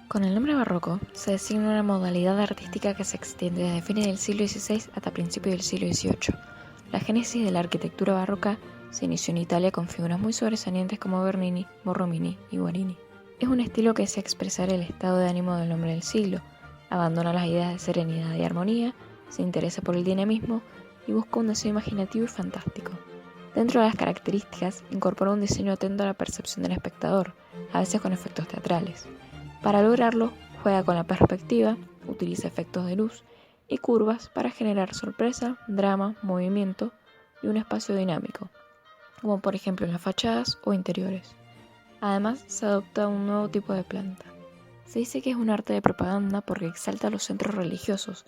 Con el nombre barroco se designa una modalidad artística que se extiende desde fines del siglo XVI hasta principios del siglo XVIII. La génesis de la arquitectura barroca se inició en Italia con figuras muy sobresalientes como Bernini, Borromini y Guarini. Es un estilo que desea expresar el estado de ánimo del hombre del siglo, abandona las ideas de serenidad y armonía, se interesa por el dinamismo y busca un deseo imaginativo y fantástico. Dentro de las características, incorpora un diseño atento a la percepción del espectador, a veces con efectos teatrales. Para lograrlo, juega con la perspectiva, utiliza efectos de luz y curvas para generar sorpresa, drama, movimiento y un espacio dinámico, como por ejemplo en las fachadas o interiores. Además, se adopta un nuevo tipo de planta. Se dice que es un arte de propaganda porque exalta los centros religiosos,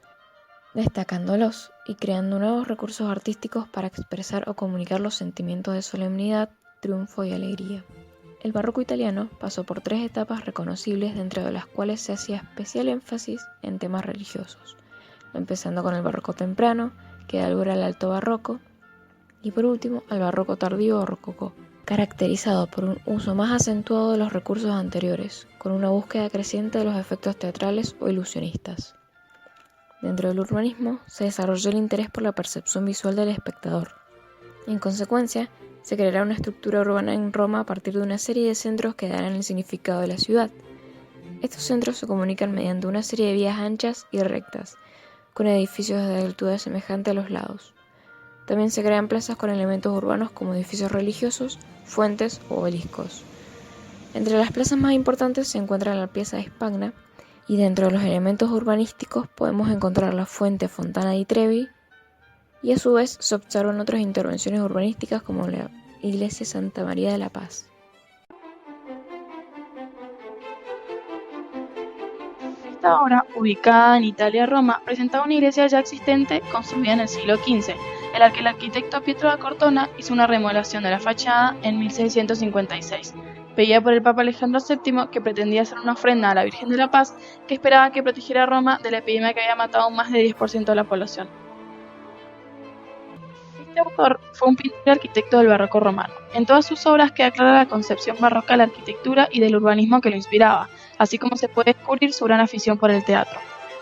destacándolos y creando nuevos recursos artísticos para expresar o comunicar los sentimientos de solemnidad, triunfo y alegría. El barroco italiano pasó por 3 etapas reconocibles, dentro de las cuales se hacía especial énfasis en temas religiosos, empezando con el barroco temprano, que da lugar al alto barroco, y por último al barroco tardío o rococó, caracterizado por un uso más acentuado de los recursos anteriores, con una búsqueda creciente de los efectos teatrales o ilusionistas. Dentro del urbanismo se desarrolló el interés por la percepción visual del espectador. En consecuencia, se creará una estructura urbana en Roma a partir de una serie de centros que darán el significado de la ciudad. Estos centros se comunican mediante una serie de vías anchas y rectas, con edificios de altura semejante a los lados. También se crean plazas con elementos urbanos como edificios religiosos, fuentes o obeliscos. Entre las plazas más importantes se encuentra la Piazza di Spagna, y dentro de los elementos urbanísticos podemos encontrar la fuente Fontana di Trevi, y a su vez se observan otras intervenciones urbanísticas como la Iglesia Santa María de la Paz. Esta obra, ubicada en Italia-Roma, presentaba una iglesia ya existente construida en el siglo XV, en la que el arquitecto Pietro da Cortona hizo una remodelación de la fachada en 1656, pedida por el Papa Alejandro VII, que pretendía hacer una ofrenda a la Virgen de la Paz, que esperaba que protegiera a Roma de la epidemia que había matado a más del 10% de la población. Este autor fue un pintor y arquitecto del barroco romano. En todas sus obras queda clara la concepción barroca de la arquitectura y del urbanismo que lo inspiraba, así como se puede descubrir su gran afición por el teatro.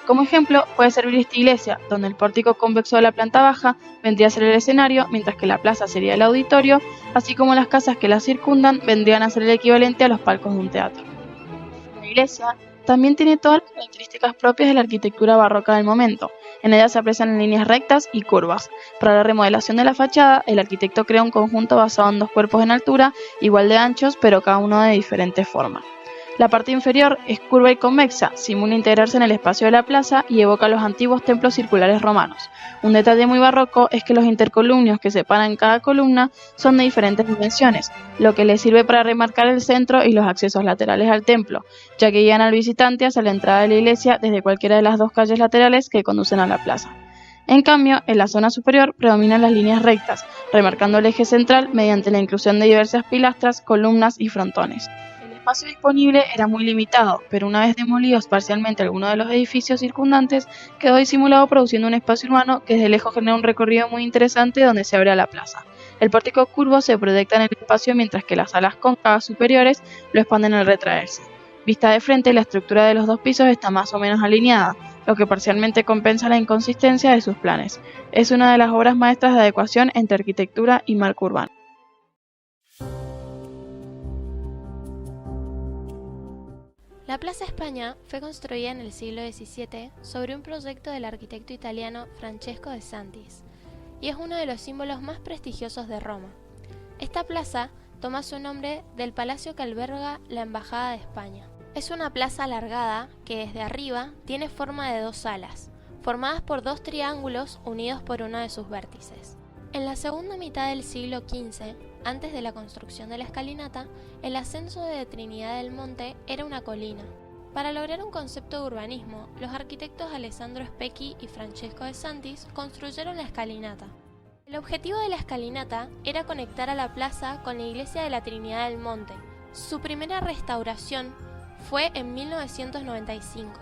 Como ejemplo, puede servir esta iglesia, donde el pórtico convexo de la planta baja vendría a ser el escenario, mientras que la plaza sería el auditorio, así como las casas que la circundan vendrían a ser el equivalente a los palcos de un teatro. La iglesia también tiene todas las características propias de la arquitectura barroca del momento. En ella se aprecian líneas rectas y curvas. Para la remodelación de la fachada, el arquitecto crea un conjunto basado en 2 cuerpos en altura, igual de anchos, pero cada uno de diferente forma. La parte inferior es curva y convexa, simula integrarse en el espacio de la plaza y evoca los antiguos templos circulares romanos. Un detalle muy barroco es que los intercolumnios que separan cada columna son de diferentes dimensiones, lo que le sirve para remarcar el centro y los accesos laterales al templo, ya que guían al visitante hacia la entrada de la iglesia desde cualquiera de las 2 calles laterales que conducen a la plaza. En cambio, en la zona superior predominan las líneas rectas, remarcando el eje central mediante la inclusión de diversas pilastras, columnas y frontones. El espacio disponible era muy limitado, pero una vez demolidos parcialmente algunos de los edificios circundantes, quedó disimulado produciendo un espacio urbano que desde lejos genera un recorrido muy interesante donde se abre a la plaza. El pórtico curvo se proyecta en el espacio mientras que las alas cóncavas superiores lo expanden al retraerse. Vista de frente, la estructura de los 2 pisos está más o menos alineada, lo que parcialmente compensa la inconsistencia de sus planes. Es una de las obras maestras de adecuación entre arquitectura y marco urbano. La Plaza España fue construida en el siglo XVII sobre un proyecto del arquitecto italiano Francesco de Santis y es uno de los símbolos más prestigiosos de Roma. Esta plaza toma su nombre del palacio que alberga la Embajada de España. Es una plaza alargada que desde arriba tiene forma de 2 alas, formadas por 2 triángulos unidos por uno de sus vértices. En la segunda mitad del siglo XV, antes de la construcción de la escalinata, el ascenso de Trinidad del Monte era una colina. Para lograr un concepto de urbanismo, los arquitectos Alessandro Specchi y Francesco de Santis construyeron la escalinata. El objetivo de la escalinata era conectar a la plaza con la iglesia de la Trinidad del Monte. Su primera restauración fue en 1995.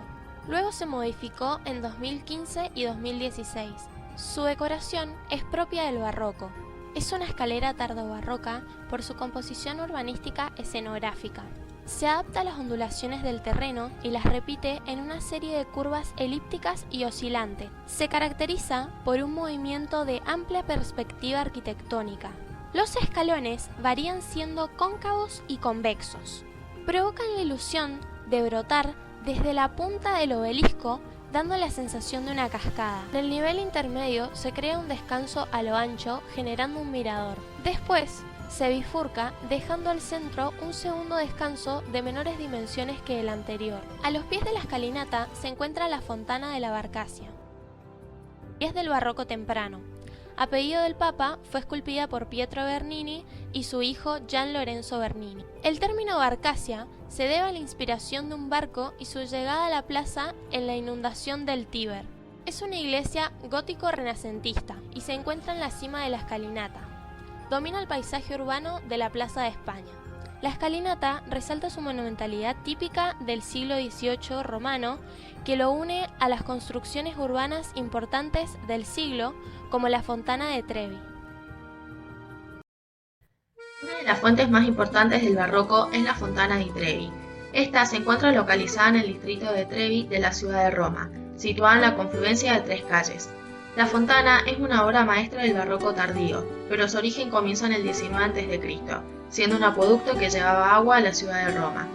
Luego se modificó en 2015 y 2016. Su decoración es propia del barroco. Es una escalera tardobarroca por su composición urbanística escenográfica. Se adapta a las ondulaciones del terreno y las repite en una serie de curvas elípticas y oscilantes. Se caracteriza por un movimiento de amplia perspectiva arquitectónica. Los escalones varían siendo cóncavos y convexos. Provocan la ilusión de brotar desde la punta del obelisco, dando la sensación de una cascada. En el nivel intermedio se crea un descanso a lo ancho, generando un mirador. Después se bifurca, dejando al centro un segundo descanso de menores dimensiones que el anterior. A los pies de la escalinata se encuentra la Fontana de la Barcacia. Es del barroco temprano. A pedido del Papa, fue esculpida por Pietro Bernini y su hijo Gian Lorenzo Bernini. El término Barcacia se debe a la inspiración de un barco y su llegada a la plaza en la inundación del Tíber. Es una iglesia gótico-renacentista y se encuentra en la cima de la escalinata. Domina el paisaje urbano de la Plaza de España. La escalinata resalta su monumentalidad típica del siglo XVIII romano, que lo une a las construcciones urbanas importantes del siglo, como la Fontana de Trevi. Una de las fuentes más importantes del barroco es la Fontana di Trevi. Esta se encuentra localizada en el distrito de Trevi de la ciudad de Roma, situada en la confluencia de tres calles. La fontana es una obra maestra del barroco tardío, pero su origen comienza en el XIX a.C., siendo un acueducto que llevaba agua a la ciudad de Roma.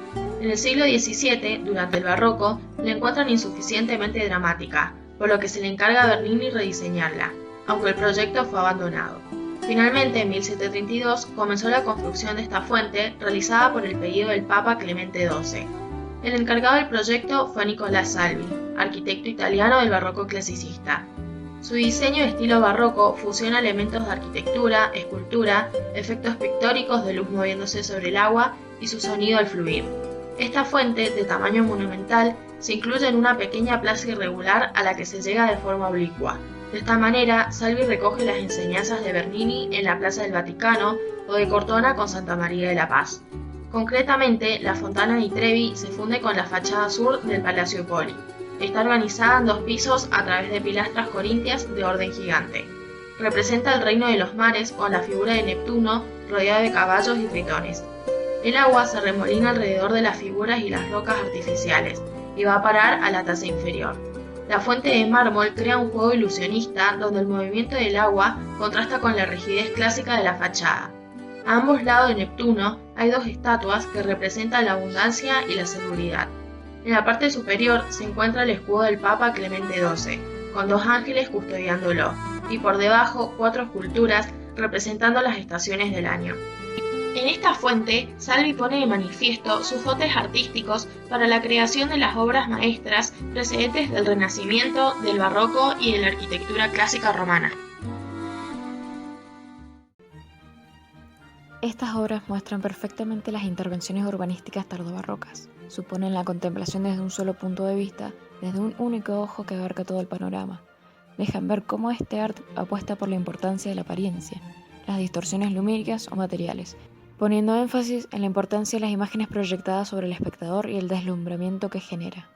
En el siglo XVII, durante el barroco, la encuentran insuficientemente dramática, por lo que se le encarga a Bernini rediseñarla, aunque el proyecto fue abandonado. Finalmente, en 1732, comenzó la construcción de esta fuente, realizada por el pedido del Papa Clemente XII. El encargado del proyecto fue Nicolás Salvi, arquitecto italiano del barroco clasicista. Su diseño de estilo barroco fusiona elementos de arquitectura, escultura, efectos pictóricos de luz moviéndose sobre el agua y su sonido al fluir. Esta fuente, de tamaño monumental, se incluye en una pequeña plaza irregular a la que se llega de forma oblicua. De esta manera, Salvi recoge las enseñanzas de Bernini en la Plaza del Vaticano o de Cortona con Santa María de la Paz. Concretamente, la Fontana di Trevi se funde con la fachada sur del Palacio Poli. Está organizada en 2 pisos a través de pilastras corintias de orden gigante. Representa el reino de los mares con la figura de Neptuno rodeado de caballos y tritones. El agua se remolina alrededor de las figuras y las rocas artificiales y va a parar a la taza inferior. La fuente de mármol crea un juego ilusionista donde el movimiento del agua contrasta con la rigidez clásica de la fachada. A ambos lados de Neptuno hay 2 estatuas que representan la abundancia y la seguridad. En la parte superior se encuentra el escudo del Papa Clemente XII, con 2 ángeles custodiándolo, y por debajo 4 esculturas representando las estaciones del año. En esta fuente, Salvi pone de manifiesto sus dotes artísticos para la creación de las obras maestras precedentes del Renacimiento, del Barroco y de la arquitectura clásica romana. Estas obras muestran perfectamente las intervenciones urbanísticas tardobarrocas. Suponen la contemplación desde un solo punto de vista, desde un único ojo que abarca todo el panorama. Dejan ver cómo este arte apuesta por la importancia de la apariencia, las distorsiones lumínicas o materiales, poniendo énfasis en la importancia de las imágenes proyectadas sobre el espectador y el deslumbramiento que genera.